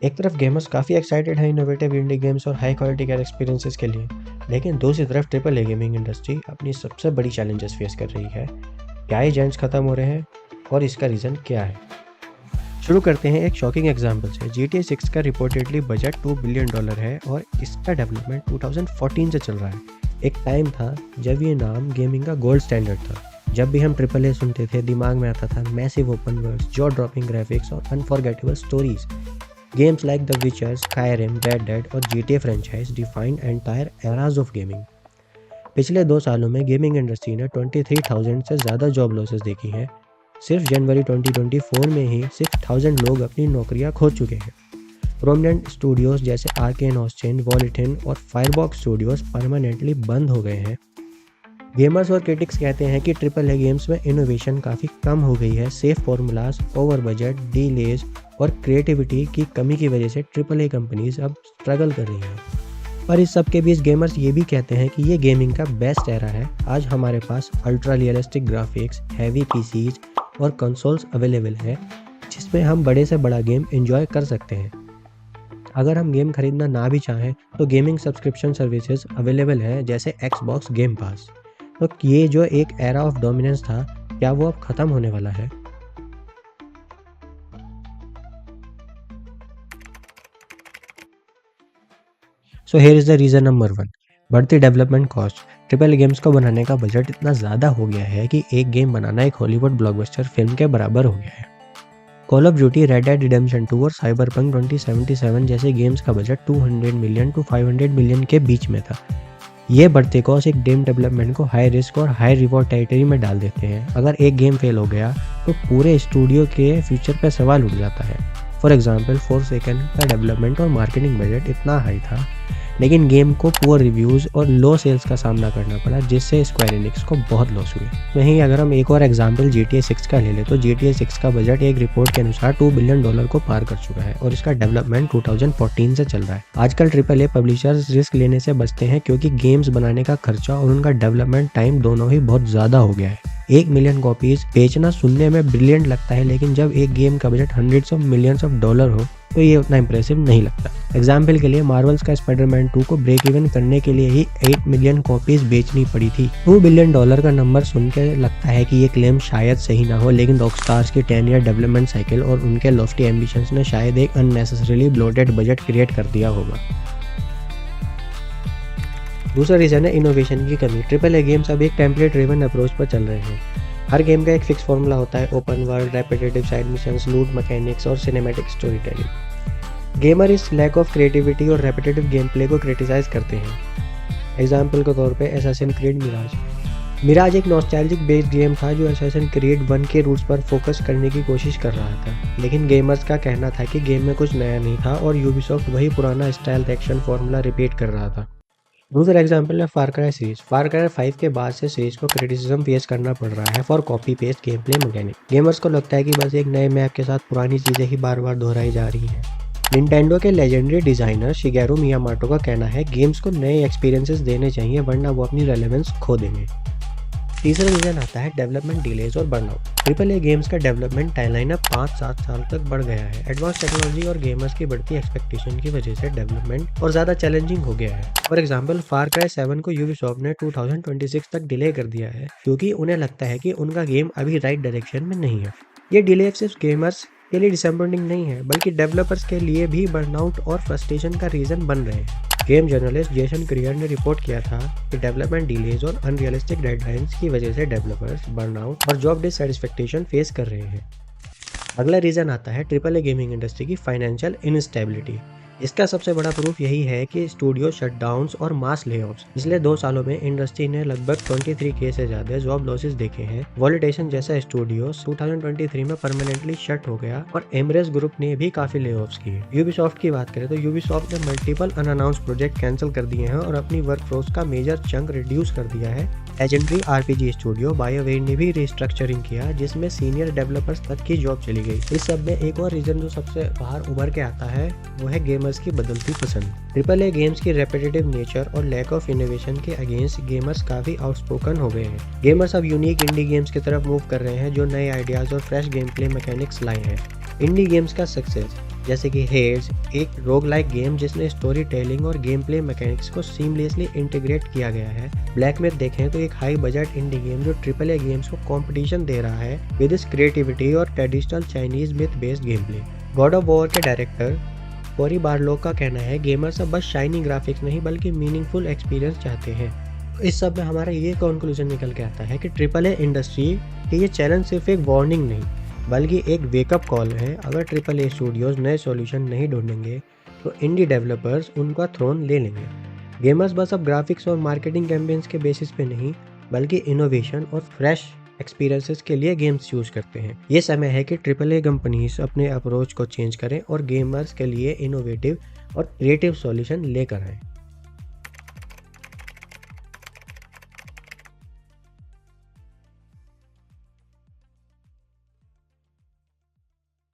एक तरफ गेमर्स काफ़ी एक्साइटेड हैं इनोवेटिव इंडी गेम्स और हाई क्वालिटी केयर एक्सपीरियंसेस के लिए, लेकिन दूसरी तरफ ट्रिपल ए गेमिंग इंडस्ट्री अपनी सबसे बड़ी चैलेंजेस फेस कर रही है। क्या ये जेंट्स खत्म हो रहे हैं और इसका रीज़न क्या है? शुरू करते हैं एक शॉकिंग एग्जांपल से। GTA 6 का रिपोर्टेडली बजट $2 बिलियन है और इसका डेवलपमेंट 2014 से चल रहा है। एक टाइम था जब ये नाम गेमिंग का गोल्ड स्टैंडर्ड था। जब भी हम ट्रिपल ए सुनते थे, दिमाग में आता था massive open worlds, jaw dropping graphics और unforgettable stories. Games like The Witcher, Skyrim, Red Dead और GTA franchise defined entire eras of gaming। पिछले 2 सालों में गेमिंग इंडस्ट्री ने 23,000 से ज़्यादा जॉब लॉसेस देखी हैं। सिर्फ जनवरी 2024 में ही 6,000 लोग अपनी नौकरियां खो चुके हैं। प्रोमिनेंट स्टूडियोज जैसे आर्केन ऑस्टिन, वॉलिटिन और फायरबॉक्स स्टूडियोज परमानेंटली बंद हो गए हैं। गेमर्स और क्रिटिक्स कहते हैं कि ट्रिपल ए गेम्स में इनोवेशन काफ़ी कम हो गई है। Safe formulas, over budget, delays और क्रिएटिविटी की कमी की वजह से ट्रिपल ए कंपनीज अब स्ट्रगल कर रही हैं। पर इस सब के बीच गेमर्स ये भी कहते हैं कि ये गेमिंग का बेस्ट एरा है। आज हमारे पास ultra realistic graphics, heavy PCs और कंसोल्स अवेलेबल है जिसमें हम बड़े से बड़ा गेम एंजॉय कर सकते हैं। अगर हम गेम खरीदना ना भी चाहें तो गेमिंग सब्सक्रिप्शन सर्विसेज अवेलेबल है जैसे Xbox गेम पास। तो ये जो एक एरा ऑफ डोमिनेंस था, क्या वो अब ख़त्म होने वाला है? So here is the reason number 1, बढ़ती डेवलपमेंट कॉस्ट। ट्रिपल गेम्स को बनाने का बजट इतना ज़्यादा हो गया है कि एक गेम बनाना एक हॉलीवुड ब्लॉकबस्टर फिल्म के बराबर हो गया है। Call of duty, red dead redemption 2 और साइबरपंक 2077 जैसे गेम्स का बजट 200 मिलियन टू 500 मिलियन के बीच में था। ये बढ़ते कॉस्ट एक गेम डेवलपमेंट को हाई रिस्क और हाई रिवॉर्ड टेरिटरी में डाल देते हैं। अगर एक गेम फेल हो गया तो पूरे स्टूडियो के फ्यूचर पर सवाल उठ जाता है। फॉर एग्जाम्पल, फोरसेकन का डेवलपमेंट और मार्केटिंग बजट इतना हाई था, लेकिन गेम को पुअर रिव्यूज़ और लो सेल्स का सामना करना पड़ा, जिससे स्क्वायर एनिक्स को बहुत लॉस हुई। वहीं अगर हम एक और एग्जाम्पल GTA 6 का ले लें तो GTA 6 का बजट एक रिपोर्ट के अनुसार $2 बिलियन को पार कर चुका है और इसका डेवलपमेंट 2014 से चल रहा है। आजकल ट्रिपल ए पब्लिशर्स रिस्क लेने से बचते हैं क्योंकि गेम्स बनाने का खर्चा और उनका डेवलपमेंट टाइम दोनों ही बहुत ज़्यादा हो गया है। 1 मिलियन कॉपीज बेचना सुनने में ब्रिलियंट लगता है, लेकिन जब एक गेम का budget hundreds of millions of dollar हो तो ये उतना इंप्रेसिव नहीं लगता। एग्जाम्पल के लिए मार्वल्स का स्पाइडरमैन 2 को ब्रेक इवन करने के लिए ही 8 मिलियन कॉपीज बेचनी पड़ी थी। $2 बिलियन का नंबर सुन के लगता है कि ये क्लेम शायद सही ना हो, लेकिन रॉकस्टार्स की 10 ईयर डेवलपमेंट साइकिल और उनके लॉफ्टी एम्बिशंस ने शायद एक अननेसेसरीली ब्लोटेड बजट क्रिएट कर दिया होगा। दूसरा रीज़न है इनोवेशन की कमी। ट्रिपल ए गेम्स अब एक टेम्पलेट ड्रिवन अप्रोच पर चल रहे हैं। हर गेम का एक फिक्स फॉर्मूला होता है: open world, repetitive side missions, लूट मैकेनिक्स और सिनेमैटिक स्टोरी टेलिंग। गेमर इस लैक ऑफ क्रिएटिविटी और रेपिटेटिव गेम प्ले को क्रिटिसाइज करते हैं। एग्जाम्पल के तौर पे एसासिन क्रीड मिराज एक नॉस्टैल्जिक बेस्ड गेम था जो एसासिन क्रीड 1 के रूट्स पर फोकस करने की कोशिश कर रहा था, लेकिन गेमर्स का कहना था कि गेम में कुछ नया नहीं था और यूबीसॉफ्ट वही पुराना स्टाइल एक्शन फॉर्मूला रिपीट कर रहा था। दूसरा एग्जाम्पल है फार क्राई सीरीज। फार क्राई 5 के बाद से सीरीज को क्रिटिसिज्म फेस करना पड़ रहा है for copy paste game play mechanic. Gamers को लगता है कि बस एक नए मैप के साथ पुरानी चीज़ें ही बार बार दोहराई जा रही हैं। निंटेंडो के लेजेंडरी डिज़ाइनर शिगेरू मियामोटो का कहना है गेम्स को नए एक्सपीरियंसेस देने चाहिए, वरना वो अपनी रेलेवेंस खो देंगे। तीसरा रीज़न आता है डेवलपमेंट डिलेज और बर्नआउट। ट्रिपल ए गेम्स का डेवलपमेंट टाइमलाइन अब 5-7 साल तक बढ़ गया है। एडवांस टेक्नोलॉजी और गेमर्स की बढ़ती एक्सपेक्टेशन की वजह से डेवलपमेंट और ज़्यादा चैलेंजिंग हो गया है। फॉर एग्जांपल, फार क्राई 7 को यूबीसॉफ्ट ने 2026 तक डिले कर दिया है क्योंकि उन्हें लगता है कि उनका गेम अभी राइट डायरेक्शन में नहीं है। ये डिले सिर्फ गेमर्स के लिए डिसअपॉइंटिंग नहीं है, बल्कि डेवलपर्स के लिए भी बर्नआउट और फ्रस्ट्रेशन का रीज़न बन रहे हैं। गेम जर्नलिस्ट जेसन क्रियर ने रिपोर्ट किया था कि डेवलपमेंट डिलेज और अनरियलिस्टिक डेडलाइंस की वजह से डेवलपर्स बर्नआउट और जॉब डिससैटिस्फैक्शन फेस कर रहे हैं। अगला रीज़न आता है ट्रिपल ए गेमिंग इंडस्ट्री की फाइनेंशियल इनस्टेबिलिटी। इसका सबसे बड़ा प्रूफ यही है कि स्टूडियो शटडाउन्स और मास लेऑफ्स। पिछले 2 सालों में इंडस्ट्री ने लगभग 23K से ज़्यादा जॉब लॉसेस देखे हैं। वॉलिटेशन जैसा स्टूडियो 2023 में परमानेंटली शट हो गया और एमरेस ग्रुप ने भी काफ़ी लेऑफ्स किए। यूबीसॉफ्ट की बात करें तो यूबीसॉफ्ट ने मल्टीपल अनअनाउंस प्रोजेक्ट कैंसिल कर दिए हैं और अपनी वर्कफोर्स का मेजर चंक रिड्यूस कर दिया है। लेजेंडरी RPG स्टूडियो बायोवेयर ने भी रिस्ट्रक्चरिंग किया, जिसमें सीनियर डेवलपर्स तक की जॉब चली गई। इस सब में एक और रीजन जो सबसे बाहर उभर के आता है वो है गेमर्स की बदलती पसंद। ट्रिपल ए गेम्स की रेपिटेटिव नेचर और लैक ऑफ इनोवेशन के अगेंस्ट गेमर्स काफ़ी आउटस्पोकन हो गए हैं। गेमर्स अब यूनिक इंडी गेम्स की तरफ मूव कर रहे हैं जो नए आइडियाज़ और फ्रेश गेम प्ले मैकेनिक्स लाए हैं। इंडी गेम्स का सक्सेस। जैसे कि हेड्स, एक रोगलाइक गेम जिसने स्टोरी टेलिंग और गेम प्ले मैकेनिक्स को सीमलेसली इंटीग्रेट किया गया है। ब्लैक मिथ देखें तो एक हाई बजट इंडी गेम जो ट्रिपल ए गेम्स को कंपटीशन दे रहा है विद इस क्रिएटिविटी और traditional Chinese myth based game play. God of war के डायरेक्टर कोरी बारलोग का कहना है गेमर्स अब बस शाइनी ग्राफिक्स नहीं बल्कि मीनिंगफुल एक्सपीरियंस चाहते हैं। इस सब में हमारा ये कंक्लूजन निकल के आता है कि ट्रिपल ए इंडस्ट्री के ये चैलेंज सिर्फ एक वार्निंग नहीं बल्कि एक वेकअप कॉल है। अगर ट्रिपल ए स्टूडियोज नए सॉल्यूशन नहीं ढूंढेंगे तो इंडी डेवलपर्स उनका थ्रोन ले लेंगे। गेमर्स बस अब ग्राफिक्स और मार्केटिंग कैंपेन्स के बेसिस पे नहीं बल्कि इनोवेशन और फ्रेश एक्सपीरियंसेस के लिए गेम्स चूज करते हैं। ये समय है कि ट्रिपल ए कंपनीज अपने अप्रोच को चेंज करें और गेमर्स के लिए इनोवेटिव और क्रिएटिव सॉल्यूशन लेकर आएं।